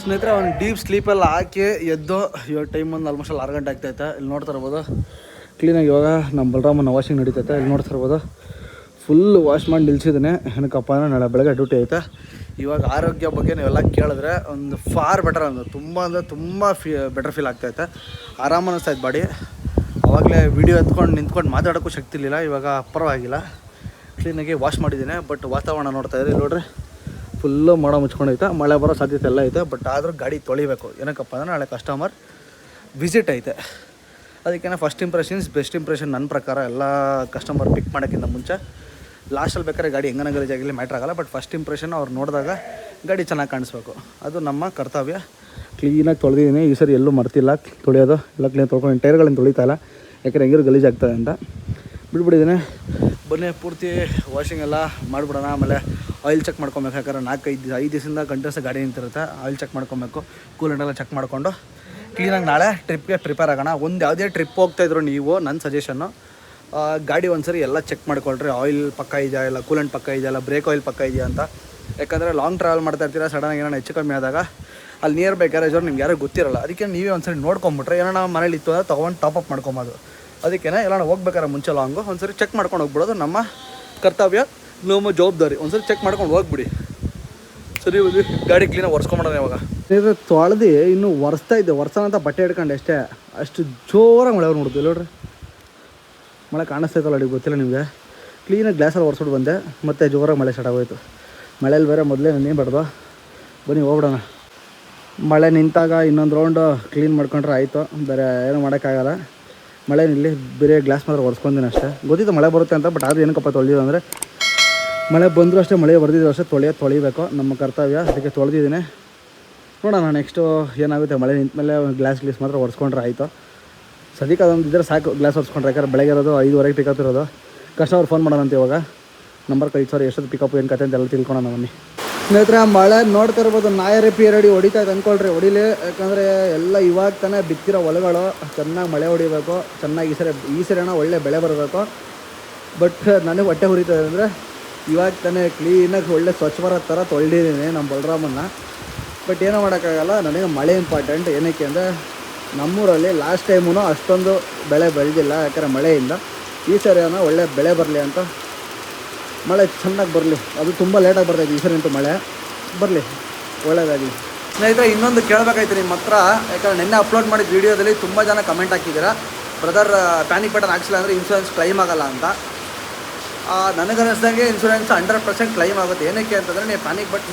ಸ್ನೇಹಿತರೆ ಒಂದು ಡೀಪ್ ಸ್ಲೀಪೆಲ್ಲ ಹಾಕಿ ಎದ್ದು ಇವಾಗ ಟೈಮ್ ಒಂದು ಆಲ್ಮೋಸ್ಟ್ 6 ಗಂಟೆ ಆಗ್ತೈತೆ. ಇಲ್ಲಿ ನೋಡ್ತಾ ಇರ್ಬೋದು ಕ್ಲೀನಾಗಿ. ಇವಾಗ ನಮ್ಮ ಬಲರಾಮನ ವಾಷಿಂಗ್ ನಡೀತೈತೆ. ಇಲ್ಲಿ ನೋಡ್ತಾ ಇರ್ಬೋದು ಫುಲ್ ವಾಶ್ ಮಾಡಿ ನಿಲ್ಸಿದ್ದೀನಿ. ಏನಕ್ಕಪ್ಪ ಅಂದರೆ ನಾಳೆ ಬೆಳಗ್ಗೆ ಡ್ಯೂಟಿ ಐತೆ. ಇವಾಗ ಆರೋಗ್ಯ ಬಗ್ಗೆ ನೀವೆಲ್ಲ ಕೇಳಿದ್ರೆ ಒಂದು ಫಾರ್ ಬೆಟರ್ ಅಂದರೆ ತುಂಬ ಬೆಟರ್ ಫೀಲ್ ಆಗ್ತೈತೆ. ಆರಾಮ ಅನ್ನಿಸ್ತೈತೆ ಬಾಡಿ. ಆವಾಗಲೇ ವೀಡಿಯೋ ಎತ್ಕೊಂಡು ನಿಂತ್ಕೊಂಡು ಮಾತಾಡೋಕ್ಕೂ ಶಕ್ತಿ ಇರಲಿಲ್ಲ. ಇವಾಗ ಪರವಾಗಿಲ್ಲ, ಕ್ಲೀನಾಗಿ ವಾಶ್ ಮಾಡಿದ್ದೀನಿ. ಬಟ್ ವಾತಾವರಣ ನೋಡ್ತಾ ಇದ್ರಿ ನೋಡ್ರಿ, ಫುಲ್ಲು ಮೋಡ ಮುಚ್ಕೊಂಡೈತೆ. ಮಳೆ ಬರೋ ಸಾಧ್ಯತೆ ಎಲ್ಲ ಐತೆ. ಬಟ್ ಆದರೂ ಗಾಡಿ ತೊಳಿಬೇಕು. ಏನಕ್ಕಪ್ಪ ಅಂದರೆ ನಾಳೆ ಕಸ್ಟಮರ್ ವಿಸಿಟ್ ಐತೆ. ಅದಕ್ಕೆ ಫಸ್ಟ್ ಇಂಪ್ರೆಷನ್ಸ್ ಬೆಸ್ಟ್ ಇಂಪ್ರೆಷನ್ ನನ್ನ ಪ್ರಕಾರ. ಎಲ್ಲ ಕಸ್ಟಮರ್ ಪಿಕ್ ಮಾಡೋಕ್ಕಿಂತ ಮುಂಚೆ ಲಾಸ್ಟಲ್ಲಿ ಬೇಕಾದ್ರೆ ಗಾಡಿ ಹೆಂಗನ ಗಲೀಜಾಗಿರಲಿ ಮ್ಯಾಟ್ರ್ ಆಗೋಲ್ಲ. ಬಟ್ ಫಸ್ಟ್ ಇಂಪ್ರೆಷನ್ ಅವ್ರು ನೋಡಿದಾಗ ಗಾಡಿ ಚೆನ್ನಾಗಿ ಕಾಣಿಸ್ಬೇಕು. ಅದು ನಮ್ಮ ಕರ್ತವ್ಯ. ಕ್ಲೀನಾಗಿ ತೊಳೆದಿದ್ದೀನಿ. ಈ ಸರಿ ಎಲ್ಲೂ ಮರ್ತಿಲ್ಲ ತೊಳೆಯೋದು. ಎಲ್ಲ ಕ್ಲೀನ್ ತೊಳ್ಕೊಂಡು ಟೈರ್ಗಳನ್ನು ತೊಳಿತಾ ಇಲ್ಲ, ಯಾಕಂದರೆ ಹೆಂಗಿರೋ ಗಲೀಜಾಗ್ತದೆ ಅಂತ ಬಿಟ್ಬಿಟ್ಟಿದ್ದೀನಿ. ಬನ್ನಿ ಪೂರ್ತಿ ವಾಷಿಂಗ್ ಎಲ್ಲ ಮಾಡಿಬಿಡೋಣ. ಆಮೇಲೆ ಆಯಿಲ್ ಚೆಕ್ ಮಾಡ್ಕೊಬೇಕು. ಯಾಕಂದ್ರೆ 5 ದಿವಸದಿಂದ ಕಂಟಿನ್ಯೂಸ್ ಗಾಡಿ ನಿಂತಿರುತ್ತೆ. ಆಯಿಲ್ ಚೆಕ್ ಮಾಡ್ಕೊಬೇಕು. ಕೂಲೆಂಟೆಲ್ಲ ಚೆಕ್ ಮಾಡಿಕೊಂಡು ಕ್ಲೀನಾಗಿ ನಾಳೆ ಟ್ರಿಪ್ಗೆ ಪ್ರಿಪೇರ್ ಆಗೋಣ. ಒಂದು ಯಾವುದೇ ಟ್ರಿಪ್ ಹೋಗ್ತಾಯಿದ್ರು ನೀವು, ನನ್ನ ಸಜೆಷನ್ನು ಗಾಡಿ ಒಂದ್ಸರಿ ಎಲ್ಲ ಚೆಕ್ ಮಾಡ್ಕೊಳ್ರಿ. ಆಯಿಲ್ ಪಕ್ಕ ಇದೆಯಾ, ಇಲ್ಲ ಕೂಲೆಂಟ್ ಪಕ್ಕ ಇದೆಯಾ, ಇಲ್ಲ ಬ್ರೇಕ್ ಆಯಿಲ್ ಪಕ್ಕ ಇದೆಯಾ ಅಂತ. ಯಾಕಂದರೆ ಲಾಂಗ್ ಟ್ರಾವೆಲ್ ಮಾಡ್ತಾ ಇರ್ತೀರ, ಸಡನ್ನಾಗಿ ಏನೋ ಹೆಚ್ಚು ಕಮ್ಮಿ ಆದಾಗ ಅಲ್ಲಿ ನಿಯರ್ ಬೈ ಗ್ಯಾರೇಜ್ ಅವ್ರು ನಿಮ್ಗೆ ಯಾರೂ ಗೊತ್ತಿರಲ್ಲ. ಅದಕ್ಕೆ ನೀವೇ ಒಂದ್ಸರಿ ನೋಡ್ಕೊಂಬಿಟ್ರೆ ಏನೋ ಮನೇಲಿ ಇತ್ತು ಅಂದರೆ ತೊಗೊಂಡು ಟಾಪಪ್ ಮಾಡ್ಕೊಬೋದು. ಅದಕ್ಕೇ ಎಲ್ಲ ಹೋಗ್ಬೇಕಾದ್ರೆ ಮುಂಚೆ ಲಾಂಗು ಒಂದ್ಸರಿ ಚೆಕ್ ಮಾಡ್ಕೊಂಡು ಹೋಗ್ಬಿಡೋದು ನಮ್ಮ ಕರ್ತವ್ಯ, ನಮ್ಮ ಜವಾಬ್ದಾರಿ. ಒಂದ್ಸರಿ ಚೆಕ್ ಮಾಡ್ಕೊಂಡು ಹೋಗ್ಬಿಡಿ. ಸರಿ ಗಾಡಿ ಕ್ಲೀನಾಗಿ ಒರೆಸ್ಕೊಂಬಿಡೋಣ. ಇವಾಗ ತೊಳೆದು ಇನ್ನೂ ಒರೆಸ್ತಾ ಇದ್ದೆ. ಒರೆಸೋಣ ಅಂತ ಬಟ್ಟೆ ಹಿಡ್ಕೊಂಡು ಅಷ್ಟೇ, ಅಷ್ಟು ಜೋರಾಗಿ ಮಳೆ ನೋಡಿದ್ವಿ ನೋಡ್ರಿ. ಮಳೆ ಕಾಣಿಸ್ತೈತಲ್ಲ ಅಡಿಗೆ ಗೊತ್ತಿಲ್ಲ ನಿಮಗೆ. ಕ್ಲೀನಾಗಿ ಗ್ಲಾಸಲ್ಲಿ ಒರೆಸ್ಬಿಟ್ಟು ಬಂದೆ, ಮತ್ತು ಜೋರಾಗಿ ಮಳೆ ಸ್ಟಾರ್ಟ್ ಆಗೋಯ್ತು. ಮಳೇಲಿ ಬೇರೆ ಮೊದಲೇ ನೆನೆ ಬಡ್ದು. ಬನ್ನಿ ಹೋಗ್ಬಿಡೋಣ. ಮಳೆ ನಿಂತಾಗ ಇನ್ನೊಂದು ರೌಂಡು ಕ್ಲೀನ್ ಮಾಡ್ಕೊಂಡ್ರೆ ಆಯಿತು. ಬೇರೆ ಏನೂ ಮಾಡೋಕ್ಕಾಗಲ್ಲ. ಮಳೆ ನಿಲ್ಲಿ ಬೇರೆ ಗ್ಲಾಸ್ ಮಾತ್ರ ಒರೆಸ್ಕೊಂತೀನಿ ಅಷ್ಟೇ. ಗೊತ್ತಿತ್ತು ಮಳೆ ಬರುತ್ತೆ ಅಂತ. ಬಟ್ ಆದರೂ ಏನಕ್ಕಪ್ಪ ತೊಳೆದಿದ್ದು ಅಂದರೆ ಮಳೆ ಬಂದರೂ ಅಷ್ಟೇ, ಮಳೆ ಬರ್ದಿದ್ರು ಅಷ್ಟೇ ತೊಳಿಬೇಕು ನಮ್ಮ ಕರ್ತವ್ಯ. ಅದಕ್ಕೆ ತೊಳೆದಿದ್ದೀನಿ. ನೋಡೋಣ ನೆಕ್ಸ್ಟು ಏನಾಗುತ್ತೆ. ಮಳೆ ನಿಂತ ಮೇಲೆ ಗ್ಲಾಸ್ ಮಾತ್ರ ಒರೆಸ್ಕೊಂಡ್ರೆ ಆಯಿತು. ಸದ್ಯಕ್ಕೆ ಅದೊಂದು ಇದ್ದರೆ ಸಾಕು ಗ್ಲಾಸ್ ಒರೆಸ್ಕೊಂಡ್ರೆ. ಯಾಕಂದ್ರೆ ಬೆಳಗ್ಗೆ ಇರೋದು 5:30 ಪಿಕಪ್ ಇರೋದು. ಕಸ್ಟಮರ್ ಫೋನ್ ಮಾಡೋಣ ಅಂತ ಇವಾಗ. ನಂಬರ್ ಕಳಿಸೋರು ಎಷ್ಟೊತ್ತು ಪಿಕಪ್ ಏನು ಕತೆ ಅಂತ ಎಲ್ಲ ತಿಳ್ಕೊಳ್ಳೋಣ ಬನ್ನಿ. ಸ್ನೇಹಿತರೆ ಮಳೆ ನೋಡ್ತಾ ಇರ್ಬೋದು. ನಾಯರೆ ಪೀರಿಯಡಿ ಹೊಡಿತಾ ಇದೆ ಅಂದ್ಕೊಳ್ರಿ. ಹೊಡಿಲಿ. ಯಾಕಂದರೆ ಎಲ್ಲ ಇವಾಗ ತಾನೇ ಬಿತ್ತಿರೋ ಹೊಲಗಳು ಚೆನ್ನಾಗಿ ಮಳೆ ಹೊಡಿಬೇಕು. ಚೆನ್ನಾಗಿ ಈ ಸರಿ ಒಳ್ಳೆ ಬೆಳೆ ಬರಬೇಕು. ಬಟ್ ನನಗೆ ಹೊಟ್ಟೆ ಹುರಿತದೆ ಅಂದರೆ ಇವಾಗ ತಾನೇ ಕ್ಲೀನಾಗಿ ಒಳ್ಳೆ ಸ್ವಚ್ಛ ಬರೋ ಥರ ತೊಳೆದಿದ್ದೀನಿ ನಮ್ಮ ಬಲರಾಮನ್ನ. ಬಟ್ ಏನೋ ಮಾಡೋಕ್ಕಾಗಲ್ಲ. ನನಗೆ ಮಳೆ ಇಂಪಾರ್ಟೆಂಟ್. ಏನಕ್ಕೆ ಅಂದರೆ ನಮ್ಮೂರಲ್ಲಿ ಲಾಸ್ಟ್ ಟೈಮೂ ಅಷ್ಟೊಂದು ಬೆಳೆ ಬೆಳೆದಿಲ್ಲ, ಯಾಕಂದರೆ ಮಳೆಯಿಂದ. ಈ ಸರಿ ಒಳ್ಳೆ ಬೆಳೆ ಬರಲಿ ಅಂತ, ಮಳೆ ಚೆನ್ನಾಗಿ ಬರಲಿ. ಅದು ತುಂಬ ಲೇಟಾಗಿ ಬರ್ತೈತೆ ಈ ಸರಿ ಅಂತೂ ಮಳೆ ಬರಲಿ, ಒಳ್ಳೆಯದಾಗಿ. ಸ್ನೇಹಿತರೆ, ಇನ್ನೊಂದು ಕೇಳಬೇಕಾಯ್ತು ನಿಮ್ಮ ಹತ್ರ, ಯಾಕಂದರೆ ನಿನ್ನೆ ಅಪ್ಲೋಡ್ ಮಾಡಿದ ವೀಡಿಯೋದಲ್ಲಿ ತುಂಬ ಜನ ಕಮೆಂಟ್ ಹಾಕಿದ್ದೀರಾ, ಬ್ರದರ್ ಪ್ಯಾನಿಕ್ ಬಟನ್ ಹಾಕ್ಸಿಲ್ಲ ಅಂದರೆ ಇನ್ಶೂರೆನ್ಸ್ ಕ್ಲೈಮ್ ಆಗೋಲ್ಲ ಅಂತ. ನನಗನ್ನಿಸ್ದಂಗೆ ಇನ್ಶೂರೆನ್ಸ್ 100% ಕ್ಲೈಮ್ ಆಗುತ್ತೆ. ಏನಕ್ಕೆ ಅಂತಂದರೆ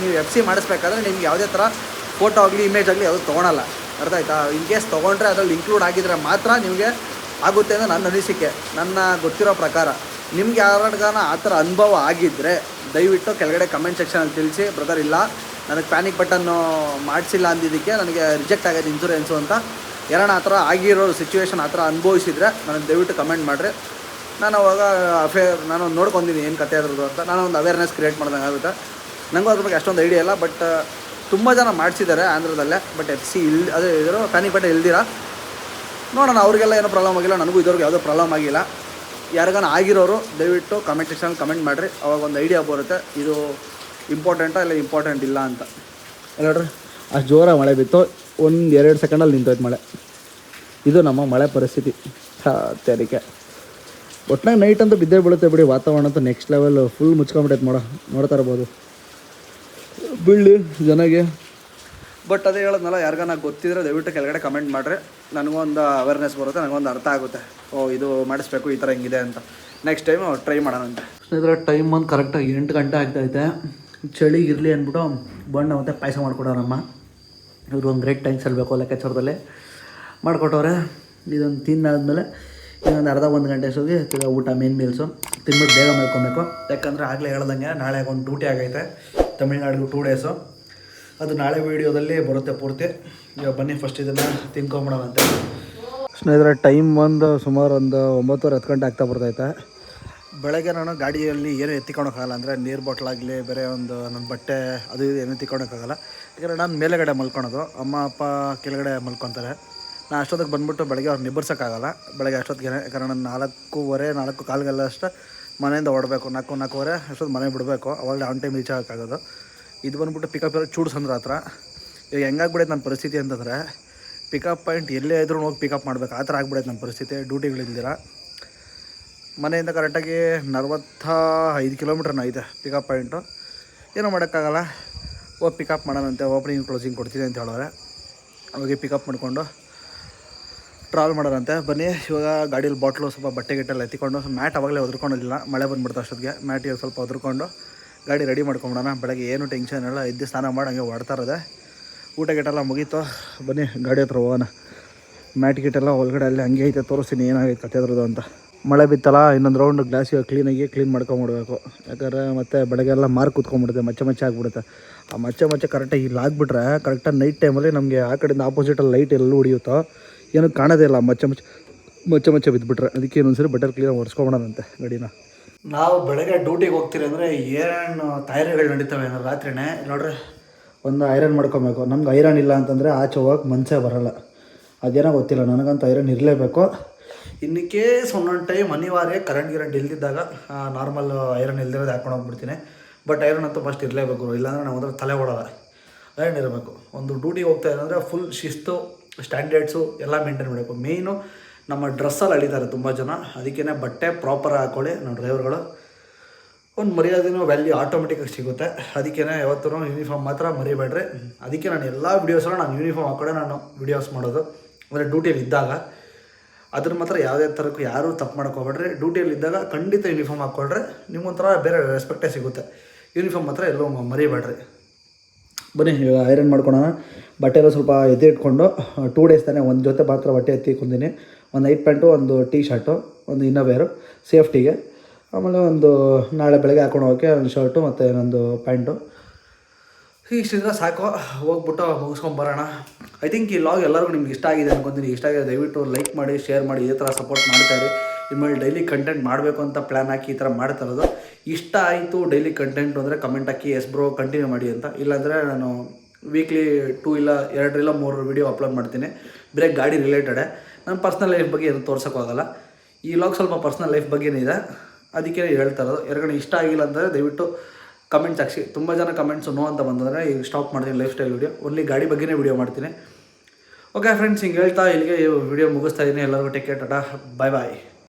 ನೀವು FC ಮಾಡಿಸ್ಬೇಕಾದ್ರೆ ನಿಮ್ಗೆ ಯಾವುದೇ ಥರ ಫೋಟೋ ಆಗಲಿ ಇಮೇಜ್ ಆಗಲಿ ಅದು ತೊಗೊಳಲ್ಲ, ಅರ್ಥ ಆಯ್ತಾ? ಇನ್ ಕೇಸ್ ತೊಗೊಂಡ್ರೆ ಅದರಲ್ಲಿ ಇನ್ಕ್ಲೂಡ್ ಆಗಿದ್ರೆ ಮಾತ್ರ ನಿಮಗೆ ಆಗುತ್ತೆ ಅಂತ ನನ್ನ ಅನಿಸಿಕೆ, ನನ್ನ ಗೊತ್ತಿರೋ ಪ್ರಕಾರ. ನಿಮ್ಗೆ ಯಾರಿಗಾನ ಆ ಥರ ಅನುಭವ ಆಗಿದ್ದರೆ ದಯವಿಟ್ಟು ಕೆಳಗಡೆ ಕಮೆಂಟ್ ಸೆಕ್ಷನಲ್ಲಿ ತಿಳಿಸಿ, ಬ್ರದರ್ ಇಲ್ಲ ನನಗೆ ಪ್ಯಾನಿಕ್ ಬಟನ್ನು ಮಾಡಿಸಿಲ್ಲ ಅಂದಿದ್ದಕ್ಕೆ ನನಗೆ ರಿಜೆಕ್ಟ್ ಆಗಿದೆ ಇನ್ಶೂರೆನ್ಸು ಅಂತ. ಯಾರನ್ನ ಆ ಥರ ಆಗಿರೋ ಸಿಚುವೇಶನ್ ಆ ಥರ ಅನುಭವಿಸಿದರೆ ನನಗೆ ದಯವಿಟ್ಟು ಕಮೆಂಟ್ ಮಾಡಿರಿ. ನಾನು ಅವಾಗ ನಾನು ನೋಡ್ಕೊಂಡಿದ್ದೀನಿ ಏನು ಕತೆ ಅದ್ರದ್ದು ಅಂತ, ನಾನು ಒಂದು ಅವೇರ್ನೆಸ್ ಕ್ರಿಯೇಟ್ ಮಾಡ್ದಂಗೆ ಆಗುತ್ತೆ. ನನಗೂ ಅದ್ರ ಬಗ್ಗೆ ಅಷ್ಟೊಂದು ಐಡಿಯಾ ಇಲ್ಲ, ಬಟ್ ತುಂಬ ಜನ ಮಾಡಿಸಿದ್ದಾರೆ ಆಂಧ್ರದಲ್ಲೇ. ಬಟ್ FC ಅದು ಇದ್ರು ಪ್ಯಾನಿಕ್ ಬಟನ್ ಇಲ್ದಿರ ನೋಡೋಣ, ಅವ್ರಿಗೆಲ್ಲ ಏನೋ ಪ್ರಾಬ್ಲಮ್ ಆಗಿಲ್ಲ, ನನಗೂ ಇದ್ರಿಗೆ ಯಾವುದೋ ಪ್ರಾಬ್ಲಮ್ ಆಗಿಲ್ಲ. ಯಾರಿಗಾನ ಆಗಿರೋರು ದಯವಿಟ್ಟು ಕಮೆಂಟ್ ಸೆಕ್ಷನಲ್ಲಿ ಕಮೆಂಟ್ ಮಾಡಿರಿ, ಅವಾಗ ಒಂದು ಐಡಿಯಾ ಬರುತ್ತೆ ಇದು ಇಂಪಾರ್ಟೆಂಟಾ ಇಲ್ಲ ಇಂಪಾರ್ಟೆಂಟ್ ಇಲ್ಲ ಅಂತ. ನೋಡ್ರಿ, ಅಷ್ಟು ಜೋರ ಮಳೆ ಬಿತ್ತು, 1-2 ಸೆಕೆಂಡಲ್ಲಿ ನಿಂತೋಯ್ತು ಮಳೆ. ಇದು ನಮ್ಮ ಮಳೆ ಪರಿಸ್ಥಿತಿ. ತೆರಿಗೆ ಒಟ್ನಾಗ ನೈಟ್ ಅಂತೂ ಬಿದ್ದೇ ಬೀಳುತ್ತೆ ಬಿಡಿ. ವಾತಾವರಣ ಅಂತೂ ನೆಕ್ಸ್ಟ್ ಲೆವೆಲ್ ಫುಲ್ ಮುಚ್ಕೊಂಬಿಟ್ಟೈತೆ ನೋಡ್ತಾ ಇರ್ಬೋದು ಬೀಳಿ ಜನಗೆ. ಬಟ್ ಅದೇ ಹೇಳೋದ್ನಲ್ಲ, ಯಾರಿಗಾನ ಗೊತ್ತಿದ್ರೆ ದಯವಿಟ್ಟು ಕೆಳಗಡೆ ಕಮೆಂಟ್ ಮಾಡಿರಿ, ನನಗೊಂದು ಅವೇರ್ನೆಸ್ ಬರುತ್ತೆ, ನನಗೊಂದು ಅರ್ಥ ಆಗುತ್ತೆ. ಇದು ಮಾಡಿಸ್ಬೇಕು, ಈ ಥರ ಹಿಂಗಿದೆ ಅಂತ. ನೆಕ್ಸ್ಟ್ ಟೈಮ್ ಟ್ರೈ ಮಾಡೋಣ ಅಂತ. ಸ್ನೇಹಿತರೆ, ಟೈಮ್ ಒಂದು ಕರೆಕ್ಟಾಗಿ 8 ಗಂಟೆ ಆಗ್ತಾಯಿದೆ. ಚಳಿ ಇರಲಿ ಅಂದ್ಬಿಟ್ಟು ಬಣ್ಣ ಮತ್ತು ಪಾಯಸ ಮಾಡಿಕೊಡೋರಮ್ಮ. ಇವರು ಒಂದು ಗ್ರೇಟ್ ಥ್ಯಾಂಕ್ಸ್ ಹೇಳಬೇಕು, ಲೆಕ್ಕಾಚಾರದಲ್ಲಿ ಮಾಡಿಕೊಟ್ಟವ್ರೆ. ಇದೊಂದು ತಿಂದಾದ್ಮೇಲೆ ಇನ್ನೊಂದು ಅರ್ಧ 1 ಗಂಟೆ ಅಷ್ಟೊತ್ತಿಗೆ ಊಟ, ಮೇನ್ ಮೀಲ್ಸು ತಿನ್ಬಿಟ್ಟು ಬೇಗ ಮಲ್ಕೊಬೇಕು. ಯಾಕಂದರೆ ಆಗಲೇ ಹೇಳ್ದಂಗೆ ನಾಳೆ ಒಂದು ಡ್ಯೂಟಿ ಆಗೈತೆ ತಮಿಳ್ನಾಡಿಗೆ 2 ಡೇಸು. ಅದು ನಾಳೆ ವೀಡಿಯೋದಲ್ಲಿ ಬರುತ್ತೆ ಪೂರ್ತಿ. ಇವಾಗ ಬನ್ನಿ ಫಸ್ಟ್ ಇದನ್ನು ತಿನ್ಕೊಂಬಿಡೋಣಂತೆ. ಸ್ನೇಹಿತರೆ, ಟೈಮ್ ಸುಮಾರು ಒಂದು 9-10 ಗಂಟೆ ಆಗ್ತಾ ಬರ್ತೈತೆ. ಬೆಳಗ್ಗೆ ನಾನು ಗಾಡಿಯಲ್ಲಿ ಏನು ಎತ್ತಿಕೊಳಕ್ಕಾಗಲ್ಲ, ಅಂದರೆ ನೀರು ಬಾಟ್ಲಾಗಲಿ ಬೇರೆ ಒಂದು ನನ್ನ ಬಟ್ಟೆ ಅದು ಇದು ಏನು ಎತ್ತಿಕೊಳಕ್ಕಾಗಲ್ಲ. ಯಾಕಂದರೆ ನಾನು ಮೇಲೆಗಡೆ ಮಲ್ಕೊಳೋದು, ಅಮ್ಮ ಅಪ್ಪ ಕೆಳಗಡೆ ಮಲ್ಕೊತಾರೆ. ನಾನು ಅಷ್ಟೊತ್ತಿಗೆ ಬಂದುಬಿಟ್ಟು ಬೆಳಗ್ಗೆ ಅವ್ರು ನಿಬ್ಬರ್ಸೋಕ್ಕಾಗಲ್ಲ ಬೆಳಗ್ಗೆ ಅಷ್ಟೊತ್ತಿಗೆ. ಯಾಕಂದರೆ ನಾನು 4:15 ಅಷ್ಟು ಮನೆಯಿಂದ ಹೊಡಬೇಕು, 4:15 ಅಷ್ಟೊತ್ತು ಮನೆ ಬಿಡಬೇಕು, ಅವಾಗಲೇ ಆನ್ ಟೈಮ್ ರೀಚ್ ಆಗೋಕ್ಕಾಗೋದು. ಇದು ಬಂದುಬಿಟ್ಟು ಪಿಕಪ್ ಇರೋ ಚೂಡ್ಸಂದ್ರ ಹತ್ರ. ಈಗ ಹೆಂಗಾಗ್ಬಿಡೈತೆ ನನ್ನ ಪರಿಸ್ಥಿತಿ ಅಂತಂದರೆ, ಪಿಕಪ್ ಪಾಯಿಂಟ್ ಎಲ್ಲೇ ಇದ್ರೂ ಹೋಗಿ ಪಿಕಪ್ ಮಾಡಬೇಕು, ಆ ಥರ ಆಗ್ಬಿಡೈತೆ ನನ್ನ ಪರಿಸ್ಥಿತಿ. ಡ್ಯೂಟಿಗಳಿಲ್ದಿರ ಮನೆಯಿಂದ ಕರೆಕ್ಟಾಗಿ 45 ಕಿಲೋಮೀಟ್ರನ್ನ ಐತೆ ಪಿಕಪ್ ಪಾಯಿಂಟು. ಏನೂ ಮಾಡೋಕ್ಕಾಗಲ್ಲ, ಹೋಗಿ ಪಿಕಪ್ ಮಾಡೋಣಂತೆ. ಓಪನಿಂಗ್ ಕ್ಲೋಸಿಂಗ್ ಕೊಡ್ತೀನಿ ಅಂತ ಹೇಳೋರೆ, ಹೋಗಿ ಪಿಕಪ್ ಮಾಡಿಕೊಂಡು ಟ್ರಾವೆಲ್ ಮಾಡೋರಂತೆ. ಬನ್ನಿ, ಇವಾಗ ಗಾಡೀಲಿ ಬಾಟ್ಲು ಸ್ವಲ್ಪ ಬಟ್ಟೆ ಗಿಟ್ಟೆಲ್ಲ ಎತ್ತಿಕೊಂಡು, ಮ್ಯಾಟ್ ಅವಾಗಲೇ ಒದ್ರಕೊಂಡಿಲ್ಲ, ಮಳೆ ಬಂದುಬಿಡ್ತು ಅಷ್ಟೊತ್ತಿಗೆ. ಮ್ಯಾಟಿಗೆ ಸ್ವಲ್ಪ ಒದ್ರಕೊಂಡು ಗಾಡಿ ರೆಡಿ ಮಾಡ್ಕೊಂಬಿಡೋಣ. ಬೆಳಗ್ಗೆ ಏನು ಟೆನ್ಷನ್ ಇಲ್ಲ, ಎದ್ದು ಸ್ನಾನ ಮಾಡಿ ಹಂಗೆ ಹೊಡ್ತಾ ಇರೋದೆ. ಊಟ ಗಿಟ್ಟೆಲ್ಲ ಮುಗೀತು. ಬನ್ನಿ ಗಾಡಿ ಹತ್ರ ಹೋಗೋಣ. ಮ್ಯಾಟ್ ಗಿಟ್ಟೆಲ್ಲ ಒಳಗಡೆ ಅಲ್ಲಿ ಹಂಗೆ ಐತೆ, ತೋರಿಸ್ತೀನಿ ಏನಾಗೈತೆ ಕತೆ ಅದ್ರದ್ದು ಅಂತ. ಮಳೆ ಬಿತ್ತಲ್ಲ, ಇನ್ನೊಂದು ರೌಂಡ್ ಗ್ಲಾಸ್ ಕ್ಲೀನ್ ಮಾಡ್ಕೊಂಬಿಡ್ಬೇಕು. ಯಾಕಂದರೆ ಮತ್ತೆ ಬೆಳಗ್ಗೆಲ್ಲ ಮಾರ್ಕ್ ಕೂತ್ಕೊಂಡ್ಬಿಡುತ್ತೆ, ಮಚ್ಚೆ ಆಗಿಬಿಡುತ್ತೆ. ಆ ಮಚ್ಚೆ ಕರೆಕ್ಟಾಗಿ ಇಲ್ಲಿ ಆಗಿಬಿಟ್ರೆ ಕರೆಕ್ಟಾಗಿ ನೈಟ್ ಟೈಮಲ್ಲಿ ನಮಗೆ ಆ ಕಡೆಯಿಂದ ಆಪೋಸಿಟಲ್ಲಿ ಲೈಟ್ ಎಲ್ಲೂ ಹೊಡಿಯುತ್ತೋ ಏನೂ ಕಾಣೋದೇ ಇಲ್ಲ, ಮಚ್ಚೆ ಬಿದ್ದುಬಿಟ್ರೆ. ಅದಕ್ಕೆ ಇನ್ನೊಂದ್ಸರಿ ಬಟ್ಟೆ ಕ್ಲೀನಾಗಿ ಒರೆಸ್ಕೊಂಬಿಡೋಣಂತೆ ಗಾಡಿನ. ನಾವು ಬೆಳಗ್ಗೆ ಡ್ಯೂಟಿಗೆ ಹೋಗ್ತೀರಿ ಅಂದರೆ ಏನು ತಯಾರಿಗಳು ನಡೀತವೆ ಅಂದರೆ ರಾತ್ರಿನೇ. ನೋಡ್ರಿ, ಒಂದು ಐರನ್ ಮಾಡ್ಕೊಬೇಕು. ನಮ್ಗೆ ಐರನ್ ಇಲ್ಲ ಅಂತಂದರೆ ಆಚೆ ಹೋಗಕ್ಕೆ ಮನಸ್ಸೇ ಬರೋಲ್ಲ. ಅದೇನೋ ಗೊತ್ತಿಲ್ಲ, ನನಗಂತೂ ಐರನ್ ಇರಲೇಬೇಕು. ಇನ್ನು ಕೇಸ್ ಒಂದೊಂದು ಟೈಮ್ ಅನಿವಾರ್ಯ ಕರೆಂಟ್ ಇಲ್ದಿದ್ದಾಗ ನಾರ್ಮಲ್ ಐರನ್ ಇಲ್ದಿರೋದು ಹಾಕೊಂಡು ಹೋಗ್ಬಿಡ್ತೀನಿ. ಬಟ್ ಐರನ್ ಅಂತೂ ಫಸ್ಟ್ ಇರಲೇಬೇಕು, ಇಲ್ಲಾಂದರೆ ನಾವು ಅದ್ರ ತಲೆ ಓಡೋಲ್ಲ. ಐರನ್ ಇರಬೇಕು. ಒಂದು ಡ್ಯೂಟಿಗೆ ಹೋಗ್ತಾ ಇರೋಂದರೆ ಫುಲ್ ಶಿಸ್ತು, ಸ್ಟ್ಯಾಂಡರ್ಡ್ಸು ಎಲ್ಲ ಮೇಂಟೈನ್ ಮಾಡಬೇಕು. ಮೇಯ್ನು ನಮ್ಮ ಡ್ರೆಸ್ಸಲ್ಲಿ ಅಳಿತಾರೆ ತುಂಬ ಜನ, ಅದಕ್ಕೇ ಬಟ್ಟೆ ಪ್ರಾಪರ್ ಹಾಕ್ಕೊಳ್ಳಿ. ನಾವು ಡ್ರೈವರ್ಗಳು ಒಂದು ಮರ್ಯಾದೆನೂ ವ್ಯಾಲ್ಯೂ ಆಟೋಮೆಟಿಕಾಗಿ ಸಿಗುತ್ತೆ. ಅದಕ್ಕೇ ಯಾವತ್ತೂ ಯೂನಿಫಾರ್ಮ್ ಮಾತ್ರ ಮರಿಬೇಡ್ರಿ. ಅದಕ್ಕೆ ನಾನು ಎಲ್ಲ ವೀಡಿಯೋಸಲ್ಲೂ ನಾನು ಯೂನಿಫಾರ್ಮ್ ಹಾಕ್ಕೊಂಡೆ ನಾನು ವೀಡಿಯೋಸ್ ಮಾಡೋದು. ಅಂದರೆ ಡ್ಯೂಟಿಯಲ್ಲಿ ಇದ್ದಾಗ ಅದ್ರ ಮಾತ್ರ ಯಾವುದೇ ಥರಕ್ಕೂ ಯಾರೂ ತಪ್ಪು ಮಾಡೋಕ್ಕೋಗ್ಬೇಡ್ರಿ. ಡ್ಯೂಟಿಯಲ್ಲಿ ಇದ್ದಾಗ ಖಂಡಿತ ಯೂನಿಫಾರ್ಮ್ ಹಾಕ್ಕೊಂಡ್ರೆ ನಿಮಗೊಂಥರ ಬೇರೆ ರೆಸ್ಪೆಕ್ಟೇ ಸಿಗುತ್ತೆ. ಯೂನಿಫಾರ್ಮ್ ಮಾತ್ರ ಎಲ್ಲೂ ಮರಿಬೇಡ್ರಿ. ಬನ್ನಿ ಇವಾಗ ಐರನ್ ಮಾಡ್ಕೊಳೋಣ. ಬಟ್ಟೆ ಎಲ್ಲ ಸ್ವಲ್ಪ ಎತ್ತಿಟ್ಕೊಂಡು 2 ಡೇಸ್ ತಾನೇ ಒಂದು ಜೊತೆ ಮಾತ್ರ ಬಟ್ಟೆ ಎತ್ತಿಕೊಂಡಿನಿ. ಒಂದು ನೈಟ್ ಪ್ಯಾಂಟು, ಒಂದು ಟೀ ಶರ್ಟು, ಒಂದು ಇನ್ನೋವೇರು ಸೇಫ್ಟಿಗೆ, ಆಮೇಲೆ ಒಂದು ನಾಳೆ ಬೆಳಗ್ಗೆ ಹಾಕೊಂಡು ಹೋಗೋಕ್ಕೆ ಒಂದು ಶರ್ಟು ಮತ್ತು ಇನ್ನೊಂದು ಪ್ಯಾಂಟು. ಇಷ್ಟಿದ್ರೆ ಸಾಕು, ಹೋಗ್ಬಿಟ್ಟು ಮುಗಿಸ್ಕೊಂಬರೋಣ. ಐ ಥಿಂಕ್ ಈ ಲಾಗ್ ಎಲ್ಲರಿಗೂ ನಿಮ್ಗೆ ಇಷ್ಟ ಆಗಿದೆ ಅನ್ಕೊತೀನಿ. ಇಷ್ಟ ಆಗಿದೆ ದಯವಿಟ್ಟು ಲೈಕ್ ಮಾಡಿ, ಶೇರ್ ಮಾಡಿ, ಇದೇ ಥರ ಸಪೋರ್ಟ್ ಮಾಡ್ತಾಯಿರಿ. ಇನ್ಮೇಲೆ ಡೈಲಿ ಕಂಟೆಂಟ್ ಮಾಡಬೇಕು ಅಂತ ಪ್ಲ್ಯಾನ್ ಹಾಕಿ ಈ ಥರ ಮಾಡ್ತಾ ಇರೋದು. ಇಷ್ಟ ಆಯಿತು ಡೈಲಿ ಕಂಟೆಂಟು ಅಂದರೆ ಕಮೆಂಟ್ ಹಾಕಿ ಎಸ್ ಬ್ರೋ ಕಂಟಿನ್ಯೂ ಮಾಡಿ ಅಂತ. ಇಲ್ಲಾಂದರೆ ನಾನು ವೀಕ್ಲಿ 2 ಇಲ್ಲ 2 ಇಲ್ಲ 3 ವೀಡಿಯೋ ಅಪ್ಲೋಡ್ ಮಾಡ್ತೀನಿ, ಬರೀ ಗಾಡಿ ರಿಲೇಟೆಡೇ. ನನ್ನ ಪರ್ಸ್ನಲ್ ಲೈಫ್ ಬಗ್ಗೆ ಏನು ತೋರ್ಸೋಕ್ಕಾಗಲ್ಲ. ಈ ಲಾಗ್ ಸ್ವಲ್ಪ ಪರ್ಸ್ನಲ್ ಲೈಫ್ ಬಗ್ಗೆನೇ ಇದೆ, ಅದಕ್ಕೆ ಹೇಳ್ತಾ ಇರೋದು. ಯಾರಿಗಾನ ಇಷ್ಟ ಆಗಿಲ್ಲ ಅಂದರೆ ದಯವಿಟ್ಟು ಕಮೆಂಟ್ಸ್ ಹಾಕ್ಸಿ. ತುಂಬ ಜನ ಕಮೆಂಟ್ಸು ನೋ ಅಂತ ಬಂದರೆ ಈಗ ಸ್ಟಾಪ್ ಮಾಡ್ತೀನಿ ಲೈಫ್ ಸ್ಟೈಲ್ ವೀಡಿಯೋ, ಓನ್ಲಿ ಗಾಡಿ ಬಗ್ಗೆನೇ ವೀಡಿಯೋ ಮಾಡ್ತೀನಿ. ಓಕೆ ಫ್ರೆಂಡ್ಸ್, ಹಿಂಗೆ ಹೇಳ್ತಾ ಇಲ್ಲಿಗೆ ವಿಡಿಯೋ ಮುಗಿಸ್ತಾ ಇದ್ದೀನಿ. ಎಲ್ಲರಿಗೂ ಟೇಕ್ ಕೇರ್, ಟಾಟಾ, ಬಾಯ್ ಬಾಯ್.